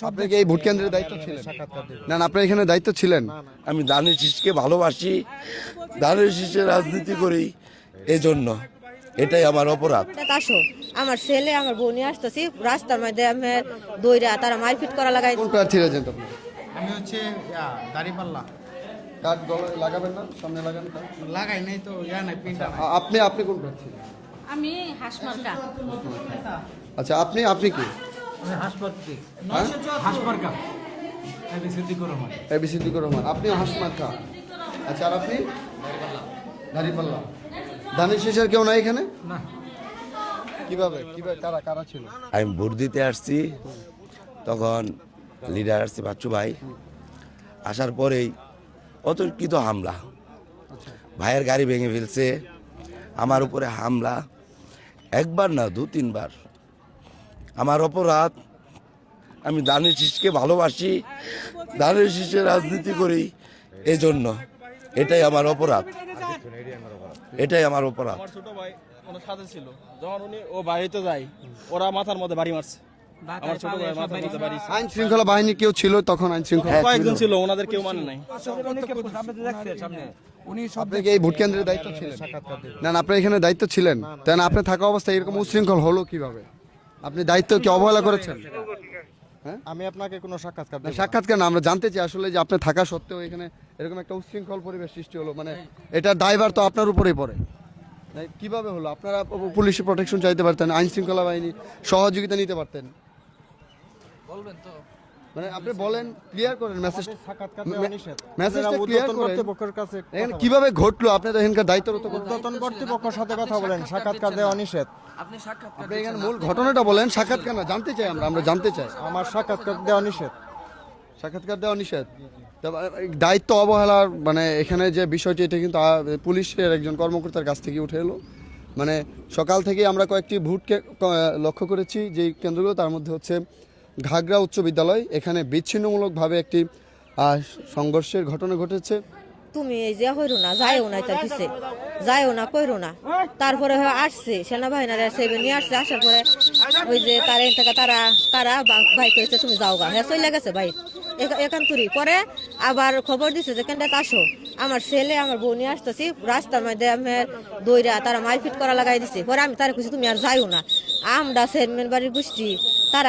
আপনি কি এই ভোট কেন্দ্রের দায়িত্ব ছিলেন? না না, আপনার এখানে দায়িত্ব ছিলেন? আমি ধানের শীষকে ভালোবাসি, ধানের শীষের রাজনীতি করি, এজন্য এটাই আমার অপরাধ। আসো আমার ছেলে আমার বউ নিয়ে আসতেছি রাস্তার মধ্যে আমি দইরা তারা মারপিট করা লাগাই। কোন প্রার্থী রেজেন্ট আপনি? আমি হচ্ছে দাড়িপাল্লা কার্ড গলায় লাগাবেন না, সামনে লাগান কার্ড। লাগাই নাই তো নাই পিনটা নাই। আপনি কোন প্রার্থী? আমি হাসমার্কা। আচ্ছা, আপনি কি? আমি হাসপাতাল হ্যাঁ? হাসপাতাল সিদ্দিকুর রহমান। এবিসি সিদ্দিকুর রহমান। আপনিও হাসমার্কা। আচ্ছা, আর আপনি? দাঁড়িপাল্লা। ধানের শীষের কেউ নাই এখানে? না। কিভাবে কারা ছিল? আমি ভোট দিতে আসছি, তখন লিডার আসছে বাচ্চু ভাই, আসার পরেই অতর্কিত হামলা, ভাইয়ের গাড়ি ভেঙে ফেলছে, আমার উপরে হামলা, একবার না 2-3 বার। আমার অপরাধ, আমি ধানের শীষকে ভালোবাসি, ধানের শীষের রাজনীতি করি, এজন্য এটাই আমার অপরাধ, এটাই আমার অপরাধ। আমার ছোট ভাই ওনার সাথে ছিল, যখন ও বাড়িতে যায় ওরা মাথার মধ্যে বাড়ি মারছে। আমার ছোট ভাই মাথার মধ্যে বাড়ি। আইন শৃঙ্খলা বাহিনী কেউ ছিল তখন? আইন শৃঙ্খলা কয়েকজন ছিল, ওনাদের কেউ মানে নাই। আপনি কি এই ভোট কেন্দ্রের দায়িত্ব ছিলেন? না না, আপনার এখানে দায়িত্ব ছিলেন, তাই না? আপনি থাকা অবস্থায় এরকম উচ্ছৃঙ্খল হলো কিভাবে? আপনি দায়িত্ব কি অবহেলা করেছেন? আমি আপনাকে কোনো সাক্ষাৎকার না, সাক্ষাৎকার না, আমরা জানতে চাই আসলে যে আপনি থাকা সত্ত্বেও এখানে এরকম একটা উচ্ছৃঙ্খল পরিবেশ সৃষ্টি হলো, মানে এটা দায়ভার তো আপনার উপরেই পড়ে। কিভাবে হলো? আপনারা পুলিশের প্রোটেকশন চাইতে পারতেন, আইন শৃঙ্খলা বাহিনী সহযোগিতা নিতে পারতেন। মানে আপনি বলেন, ক্লিয়ার করেন মেসেজটা। সাক্ষাৎকার দেওয়া নিষেধ। মেসেজটা ক্লিয়ার করেন। কর্তৃপক্ষের কাছে এখানে কিভাবে ঘটলো? আপনি তো এখানকার দায়িত্বরত ঊর্ধ্বতন কর্তৃপক্ষের সাথে কথা বলেন, সাক্ষাৎকার দেওয়া নিষেধ। আপনি এখানে মূল ঘটনাটা বলেন, সাক্ষাৎকার না, জানতে চাই আমরা জানতে চাই। আমার সাক্ষাৎকার দেওয়া নিষেধ। সাক্ষাৎকার দেওয়া নিষেধ। দায়িত্ব অবহেলার মানে এখানে যে বিষয়টি, এটা কিন্তু পুলিশের একজন কর্মকর্তার কাছ থেকে উঠে এলো। মানে সকাল থেকে আমরা কয়েকটি ভোটকে লক্ষ্য করেছি, যেই কেন্দ্রগুলো, তার মধ্যে হচ্ছে ঘাগড়া উচ্চ বিদ্যালয়। এখানে বিচ্ছিন্নমূলকভাবে একটি সংঘর্ষের ঘটনা ঘটেছে। তুমি এই যে হইরো না, যাইও না, তার পিছে যাইও না, কইরো না। তারপরে আসছে সেনাবাহিনীরা সেবে নিয়ে আসছে, আসার পরে ওই যে তারা ভাই করেছে তুমি যাও গা, হ্যাঁ চলে গেছে ভাই এখান তুরি। পরে আবার খবর দিছে যে কেনটা আসো আমার ছেলে আমার বউ নিয়ে আসতেছি রাস্তার মধ্যে আমি দইরা তারা মারপিট করা লাগাই দিছে। পরে আমি তারা খুশি তুমি আর যাইও না, আমরা চেয়ারম্যান বাড়ির গোষ্ঠী তারা